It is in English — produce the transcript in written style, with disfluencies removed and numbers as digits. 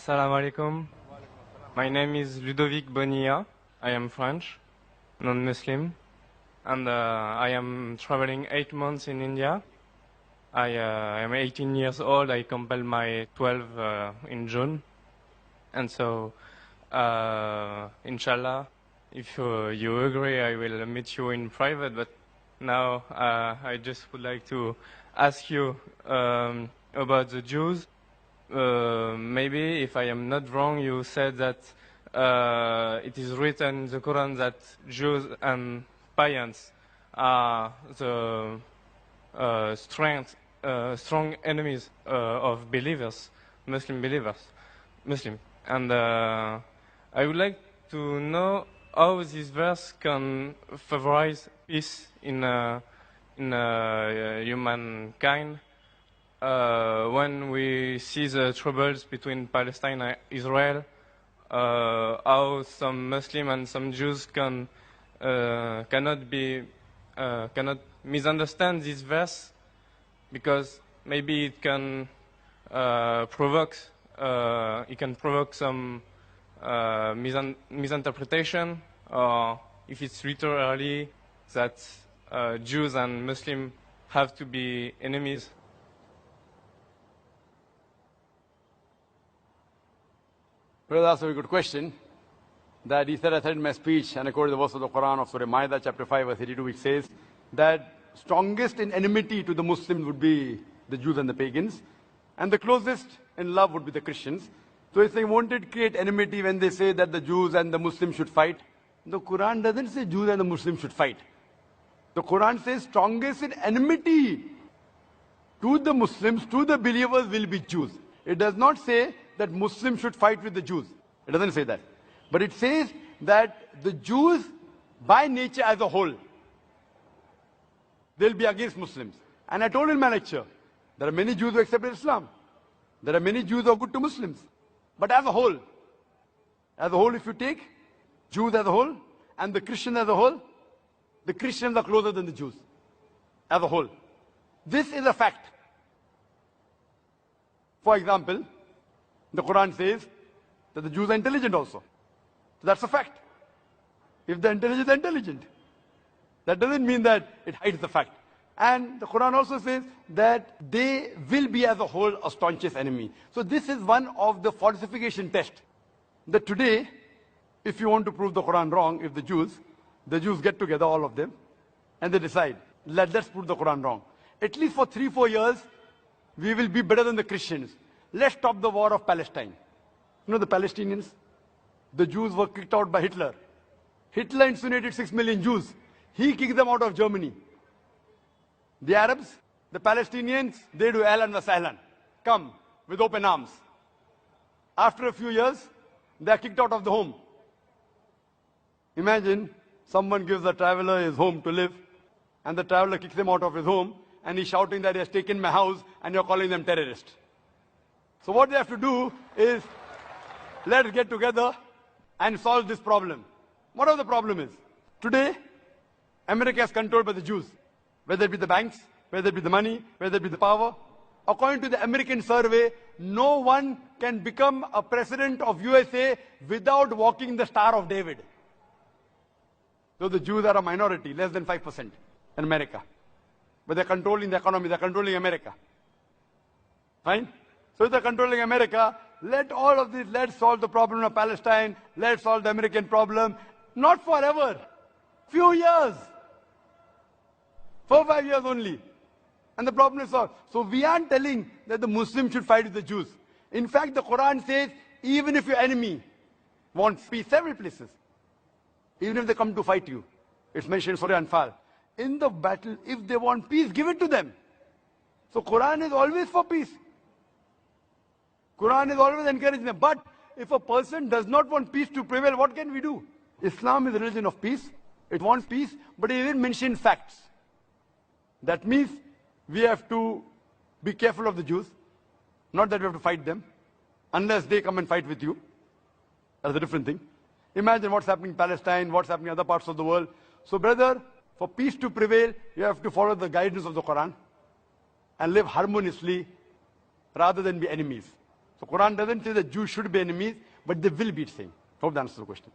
Assalamu alaikum. My name is Ludovic Bonilla. I am French, non-Muslim, and I am traveling 8 months in India. I am 18 years old. I completed my 12 in June. And so, inshallah, if you agree, I will meet you in private. But now I just would like to ask you about the Jews. Maybe, if I am not wrong, you said that it is written in the Quran that Jews and pagans are the strong enemies of believers, Muslim believers, Muslim. And I would like to know how this verse can favorize peace in humankind when we see the troubles between Palestine and Israel, how some Muslim and some Jews cannot misunderstand this verse, because maybe it can provoke some misinterpretation, or if it's literally that Jews and Muslims have to be enemies. Brother, that's a very good question. That he said, I said in my speech, and I quoted the verse of the Quran of Surah Ma'idah, chapter 5, verse 82, which says that strongest in enmity to the Muslims would be the Jews and the pagans, and the closest in love would be the Christians. So if they wanted to create enmity when they say that the Jews and the Muslims should fight, the Quran doesn't say Jews and the Muslims should fight. The Quran says strongest in enmity to the Muslims, to the believers, will be Jews. It does not say that Muslims should fight with the Jews. It doesn't say that. But it says that the Jews, by nature as a whole, they'll be against Muslims. And I told in my lecture, there are many Jews who accepted Islam. There are many Jews who are good to Muslims. But as a whole, if you take Jews as a whole and the Christians as a whole, the Christians are closer than the Jews as a whole. This is a fact. For example, the Quran says that the Jews are intelligent also. So that's a fact. If they're intelligent, they're intelligent. That doesn't mean that it hides the fact. And the Quran also says that they will be as a whole a staunchest enemy. So this is one of the falsification tests. That today, if you want to prove the Quran wrong, if the Jews get together, all of them, and they decide, let's prove the Quran wrong. At least for 3-4 years, we will be better than the Christians. Let's stop the war of Palestine. You know the Palestinians? The Jews were kicked out by Hitler. Hitler incinerated 6 million Jews. He kicked them out of Germany. The Arabs, the Palestinians, they do ahlan wa sahlan. Come with open arms. After a few years, they are kicked out of the home. Imagine someone gives a traveler his home to live, and the traveler kicks him out of his home, and he's shouting that he has taken my house, and you're calling them terrorists. So what they have to do is, let's get together and solve this problem. Whatever the problem is. Today, America is controlled by the Jews. Whether it be the banks, whether it be the money, whether it be the power. According to the American survey, no one can become a president of USA without walking the Star of David. So the Jews are a minority, less than 5% in America. But they're controlling the economy, they're controlling America. Fine? So if they're controlling America, let all of this, let's solve the problem of Palestine, let's solve the American problem. Not forever. Few years. 4-5 years only. And the problem is solved. So we aren't telling that the Muslims should fight with the Jews. In fact, the Quran says, even if your enemy wants peace, several places, even if they come to fight you, it's mentioned in Surah Anfal, in the battle, if they want peace, give it to them. So Quran is always for peace. Quran is always encouraging them. But if a person does not want peace to prevail, what can we do? Islam is a religion of peace. It wants peace, but it even mentions facts. That means we have to be careful of the Jews. Not that we have to fight them, unless they come and fight with you. That's a different thing. Imagine what's happening in Palestine, what's happening in other parts of the world. So brother, for peace to prevail, you have to follow the guidance of the Quran and live harmoniously rather than be enemies. So Quran doesn't say that Jews should be enemies, but they will be the same. Hope that answers the question.